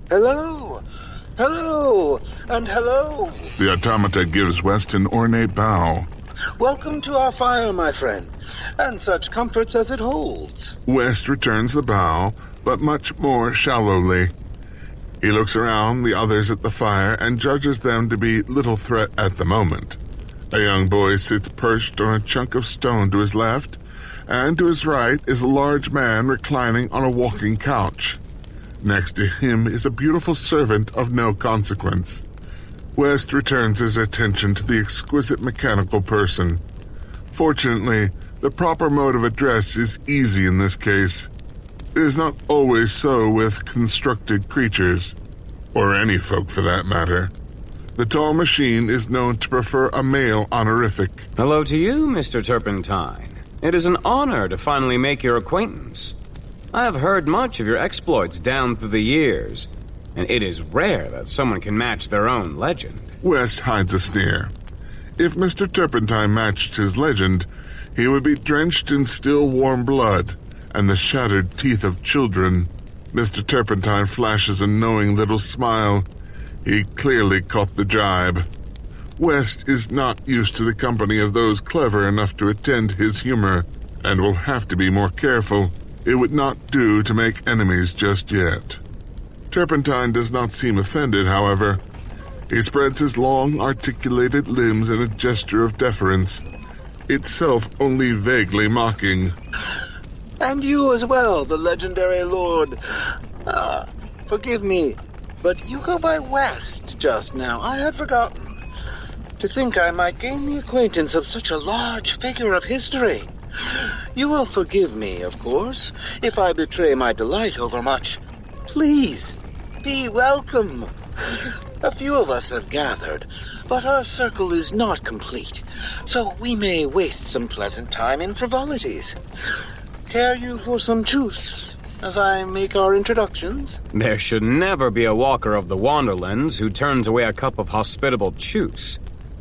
Hello! Hello! And hello! The automata gives West an ornate bow. Welcome to our fire, my friend, and such comforts as it holds. West returns the bow, but much more shallowly. He looks around the others at the fire and judges them to be little threat at the moment. A young boy sits perched on a chunk of stone to his left, and to his right is a large man reclining on a walking couch. Next to him is a beautiful servant of no consequence. West returns his attention to the exquisite mechanical person. Fortunately, the proper mode of address is easy in this case. It is not always so with constructed creatures, or any folk for that matter. The tall machine is known to prefer a male honorific. Hello to you, Mr. Turpentine. It is an honor to finally make your acquaintance. I have heard much of your exploits down through the years, and it is rare that someone can match their own legend. West hides a sneer. If Mr. Turpentine matched his legend, he would be drenched in still warm blood and the shattered teeth of children. Mr. Turpentine flashes a knowing little smile. He clearly caught the jibe. West is not used to the company of those clever enough to attend his humor, and will have to be more careful. It would not do to make enemies just yet. Turpentine does not seem offended, however. He spreads his long, articulated limbs in a gesture of deference, itself only vaguely mocking. And you as well, the legendary lord. Forgive me, but you go by West just now. I had forgotten. To think I might gain the acquaintance of such a large figure of history. You will forgive me, of course, if I betray my delight overmuch. Please, be welcome. A few of us have gathered, but our circle is not complete, so we may waste some pleasant time in frivolities. Care you for some juice as I make our introductions? There should never be a walker of the Wanderlands who turns away a cup of hospitable juice,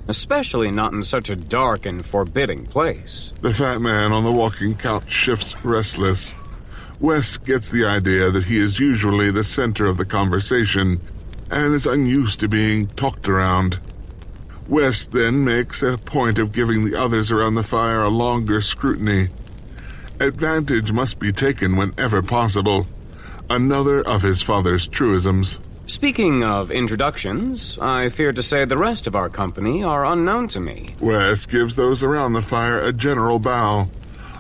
especially not in such a dark and forbidding place. The fat man on the walking couch shifts restless. West gets the idea that he is usually the center of the conversation and is unused to being talked around. West then makes a point of giving the others around the fire a longer scrutiny. Advantage must be taken whenever possible. Another of his father's truisms. Speaking of introductions, I fear to say the rest of our company are unknown to me. West gives those around the fire a general bow,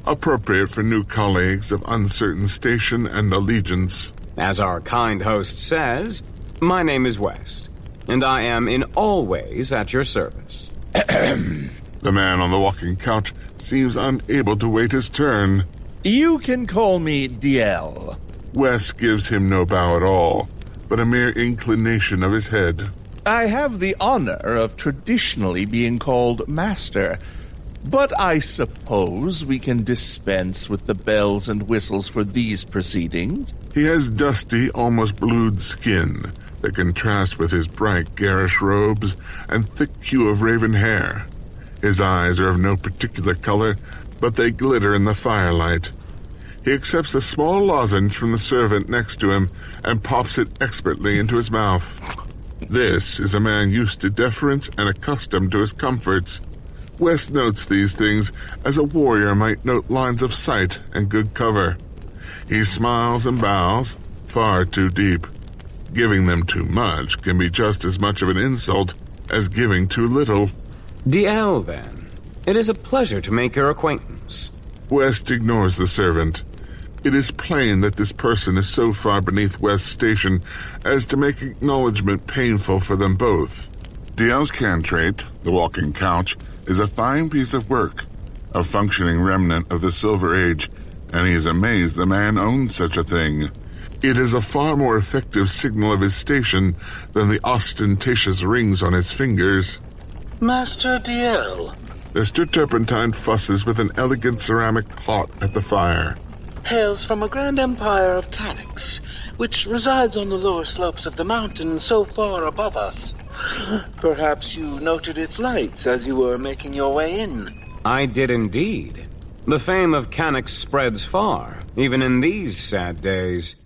appropriate for new colleagues of uncertain station and allegiance. As our kind host says, my name is West, and I am in all ways at your service. The man on the walking couch seems unable to wait his turn. You can call me DL. West gives him no bow at all, but a mere inclination of his head. I have the honor of traditionally being called Master, but I suppose we can dispense with the bells and whistles for these proceedings. He has dusty, almost blued skin that contrasts with his bright, garish robes and thick hue of raven hair. His eyes are of no particular color, but they glitter in the firelight. He accepts a small lozenge from the servant next to him and pops it expertly into his mouth. This is a man used to deference and accustomed to his comforts. West notes these things as a warrior might note lines of sight and good cover. He smiles and bows, far too deep. Giving them too much can be just as much of an insult as giving too little. DL, then. It is a pleasure to make your acquaintance. West ignores the servant. It is plain that this person is so far beneath West's station as to make acknowledgement painful for them both. DL's cantrate, the walking couch, is a fine piece of work, a functioning remnant of the Silver Age, and he is amazed the man owns such a thing. It is a far more effective signal of his station than the ostentatious rings on his fingers. Master DL. Mr. Turpentine fusses with an elegant ceramic pot at the fire. Hails from a grand empire of Canix, which resides on the lower slopes of the mountain so far above us. Perhaps you noted its lights as you were making your way in. I did indeed. The fame of Canix spreads far, even in these sad days.